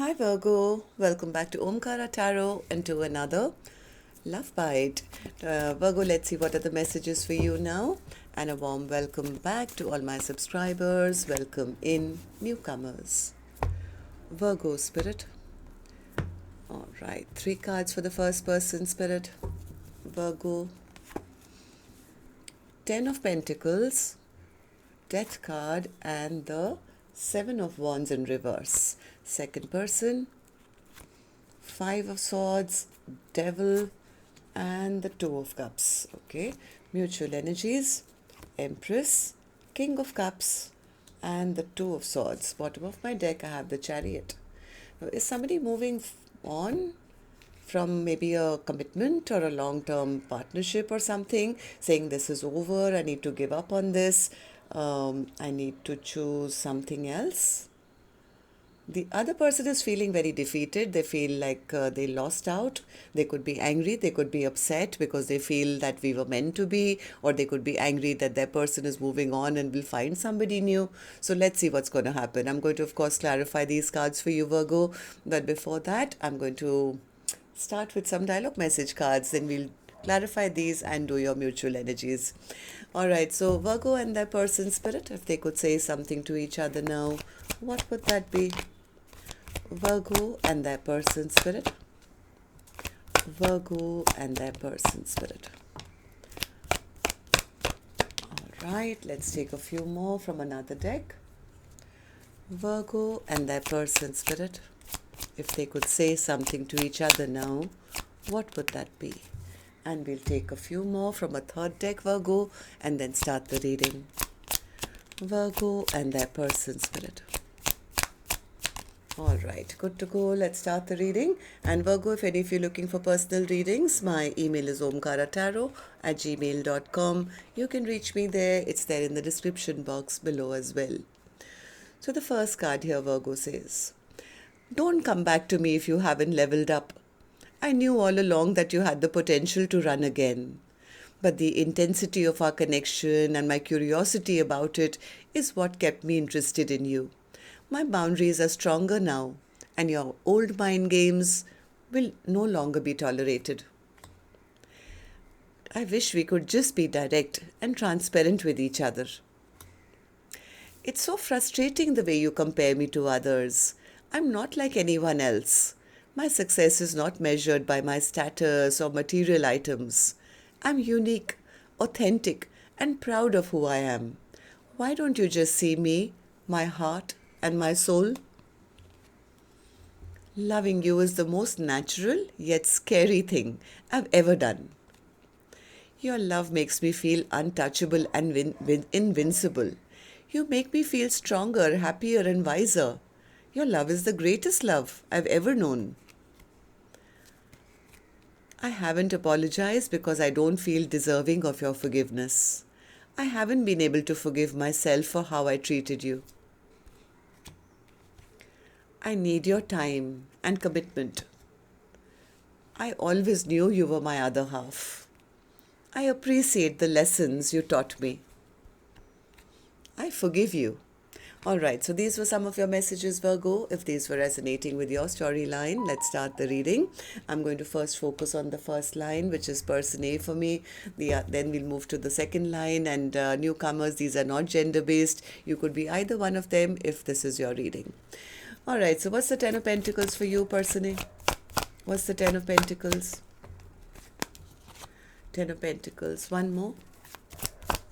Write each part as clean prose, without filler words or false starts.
Hi Virgo, welcome back to Omkaratarot and to another Love Bite. Virgo, let's see what are the messages for you now. And a warm welcome back to all my subscribers. Welcome in newcomers. Virgo Spirit. All right, 3 cards for the first person, Spirit. Virgo. 10 of Pentacles, Death card, and the 7 of Wands in reverse. Second person, 5 of Swords, Devil, and the 2 of Cups. Okay, mutual energies, Empress, King of Cups, and the 2 of Swords. Bottom of my deck, I have the Chariot. Now, is somebody moving on from maybe a commitment or a long-term partnership or something, saying this is over, I need to give up on this, I need to choose something else? The other person is feeling very defeated. They feel like they lost out. They could be angry. They could be upset because they feel that we were meant to be, or they could be angry that their person is moving on and will find somebody new. So let's see what's going to happen. I'm going to, of course, clarify these cards for you, Virgo. But before that, I'm going to start with some dialogue message cards. Then we'll clarify these and do your mutual energies. All right. So Virgo and their person, Spirit, if they could say something to each other now, what would that be? Virgo and their person, Spirit. Virgo and their person, Spirit. All right, let's take a few more from another deck. Virgo and their person, Spirit. If they could say something to each other now, what would that be? And we'll take a few more from a third deck, Virgo, and then start the reading. Virgo and their person, Spirit. All right, good to go. Let's start the reading. And Virgo, if any of you are looking for personal readings, my email is omkaratarot@gmail.com. You can reach me there. It's there in the description box below as well. So the first card here, Virgo says, don't come back to me if you haven't leveled up. I knew all along that you had the potential to run again. But the intensity of our connection and my curiosity about it is what kept me interested in you. My boundaries are stronger now, and your old mind games will no longer be tolerated. I wish we could just be direct and transparent with each other. It's so frustrating the way you compare me to others. I'm not like anyone else. My success is not measured by my status or material items. I'm unique, authentic, and proud of who I am. Why don't you just see me, my heart, and my soul? Loving you is the most natural yet scary thing I've ever done. Your love makes me feel untouchable and invincible. You make me feel stronger, happier, and wiser. Your love is the greatest love I've ever known. I haven't apologized because I don't feel deserving of your forgiveness. I haven't been able to forgive myself for how I treated you. I need your time and commitment. I always knew you were my other half. I appreciate the lessons you taught me. I forgive you. All right, so these were some of your messages, Virgo. If these were resonating with your storyline, let's start the reading. I'm going to first focus on the first line, which is person A for me. Then we'll move to the second line, and newcomers, these are not gender-based. You could be either one of them if this is your reading. All right, so what's the 10 of Pentacles for you, person A? What's the 10 of Pentacles? 10 of Pentacles. One more.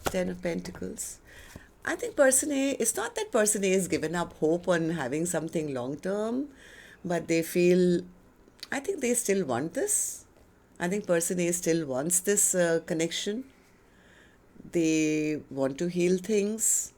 10 of Pentacles. I think person A, it's not that person A has given up hope on having something long-term, but they feel, I think they still want this. I think person A still wants this connection. They want to heal things.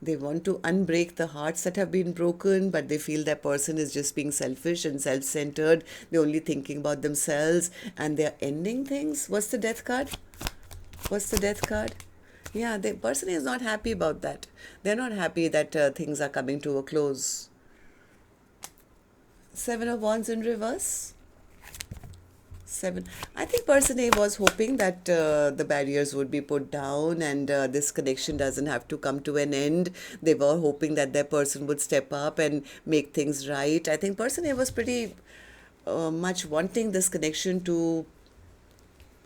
They want to unbreak the hearts that have been broken, but they feel that person is just being selfish and self-centered. They're only thinking about themselves and they're ending things. What's the death card? What's the death card? Yeah, the person is not happy about that. They're not happy that things are coming to a close. 7 of Wands in reverse. 7. I think person A was hoping that the barriers would be put down and this connection doesn't have to come to an end. They were hoping that their person would step up and make things right. I think person A was pretty much wanting this connection to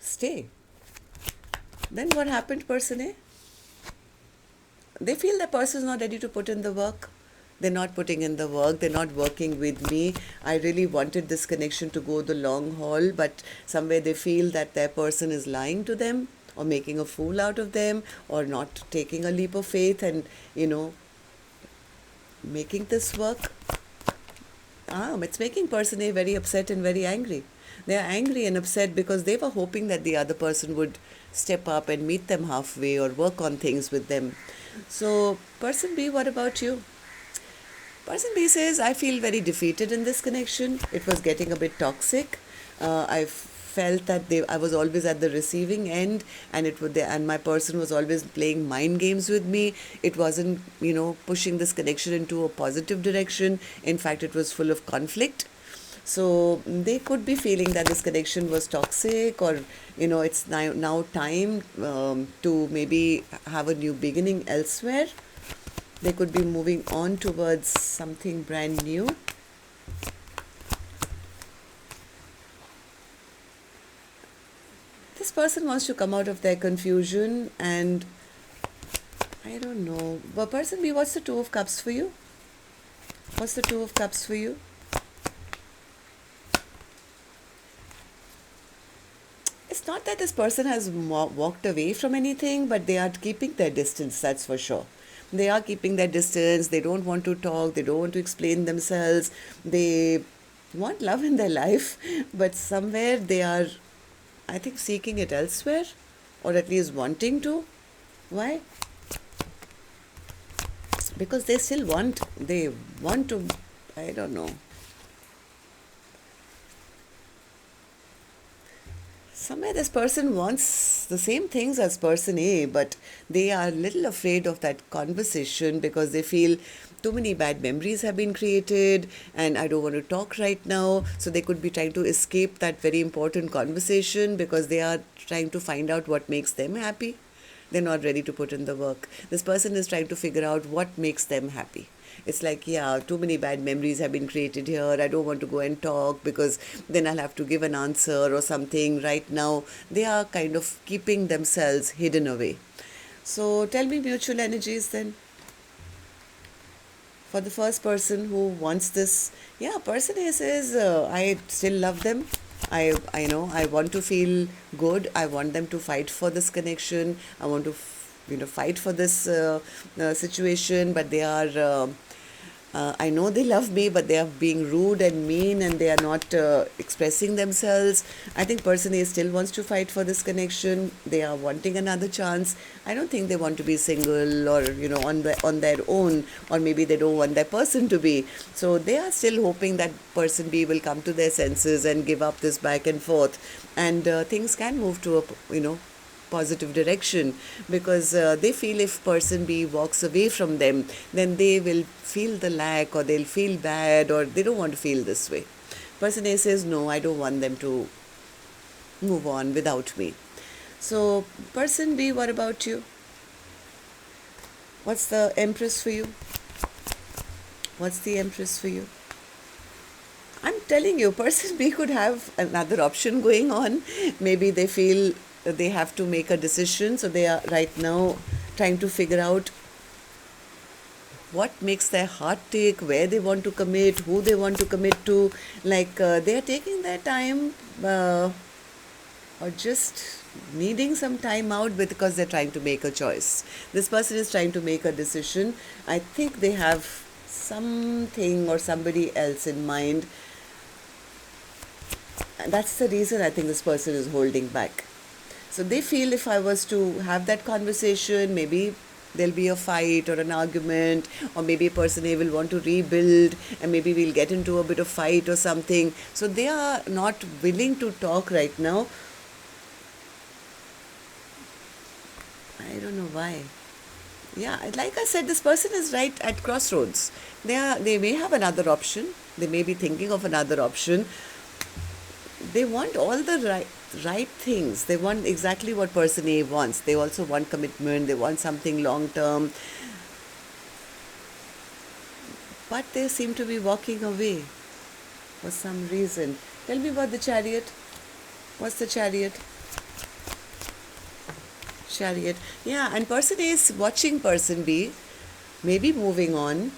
stay. Then what happened, person A? They feel the person is not ready to put in the work. They're not putting in the work. They're not working with me. I really wanted this connection to go the long haul, but somewhere they feel that their person is lying to them or making a fool out of them or not taking a leap of faith and, making this work. It's making person A very upset and very angry. They are angry and upset because they were hoping that the other person would step up and meet them halfway or work on things with them. So, person B, what about you? Person B says, I feel very defeated in this connection. It was getting a bit toxic. I felt that I was always at the receiving end, and my person was always playing mind games with me. It wasn't, pushing this connection into a positive direction. In fact, it was full of conflict. So they could be feeling that this connection was toxic, or it's now time to maybe have a new beginning elsewhere. They could be moving on towards something brand new. This person wants to come out of their confusion, and I don't know. But person B, what's the Two of Cups for you? What's the Two of Cups for you? It's not that this person has walked away from anything, but they are keeping their distance, that's for sure. They are keeping their distance. They don't want to talk. They don't want to explain themselves. They want love in their life, but somewhere they are, I think, seeking it elsewhere, or at least wanting to. Why? Because they want to, I don't know. Somewhere this person wants the same things as person A, but they are a little afraid of that conversation because they feel too many bad memories have been created and I don't want to talk right now. So they could be trying to escape that very important conversation because they are trying to find out what makes them happy. They're not ready to put in the work. This person is trying to figure out what makes them happy. It's like, too many bad memories have been created here. I don't want to go and talk because then I'll have to give an answer or something. Right now, they are kind of keeping themselves hidden away. So tell me mutual energies then. For the first person who wants this, person A says, I still love them. I want to feel good. I want them to fight for this connection. I want to, fight for this situation, but they are... I know they love me, but they are being rude and mean and they are not expressing themselves. I think person A still wants to fight for this connection. They are wanting another chance. I don't think they want to be single or, on their own, or maybe they don't want their person to be. So they are still hoping that person B will come to their senses and give up this back and forth. And things can move to a, positive direction because they feel if person B walks away from them, then they will feel the lack or they'll feel bad or they don't want to feel this way. Person A says, no, I don't want them to move on without me. So person B, what about you? What's the Empress for you? What's the Empress for you? I'm telling you, person B could have another option going on. Maybe they feel they have to make a decision, so they are right now trying to figure out what makes their heart tick, where they want to commit, who they want to commit to. Like they are taking their time or just needing some time out because they're trying to make a choice. This person is trying to make a decision. I think they have something or somebody else in mind. And that's the reason I think this person is holding back. So they feel if I was to have that conversation, maybe there'll be a fight or an argument, or maybe person A will want to rebuild and maybe we'll get into a bit of fight or something. So they are not willing to talk right now. I don't know why. Like I said, this person is right at crossroads. They may have another option. They may be thinking of another option. they want all the right things. They want exactly what person A wants. They also want commitment. They want something long term. But they seem to be walking away for some reason. Tell me about the Chariot. What's the Chariot? Chariot. Yeah, and person A is watching person B, maybe moving on,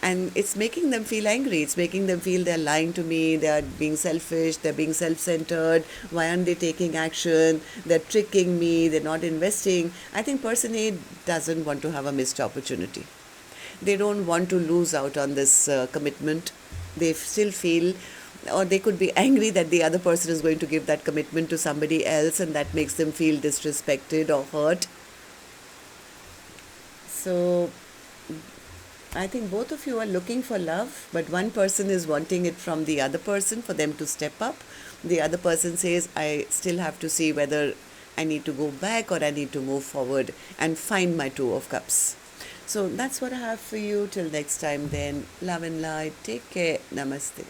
and it's making them feel angry. It's making them feel they're lying to me, they're being selfish, they're being self-centered. Why aren't they taking action? They're tricking me, they're not investing. I think person A doesn't want to have a missed opportunity. They don't want to lose out on this commitment. They still feel, or they could be angry that the other person is going to give that commitment to somebody else, and that makes them feel disrespected or hurt. So I think both of you are looking for love, but one person is wanting it from the other person for them to step up. The other person says, I still have to see whether I need to go back or I need to move forward and find my Two of Cups. So that's what I have for you. Till next time then. Love and light. Take care. Namaste.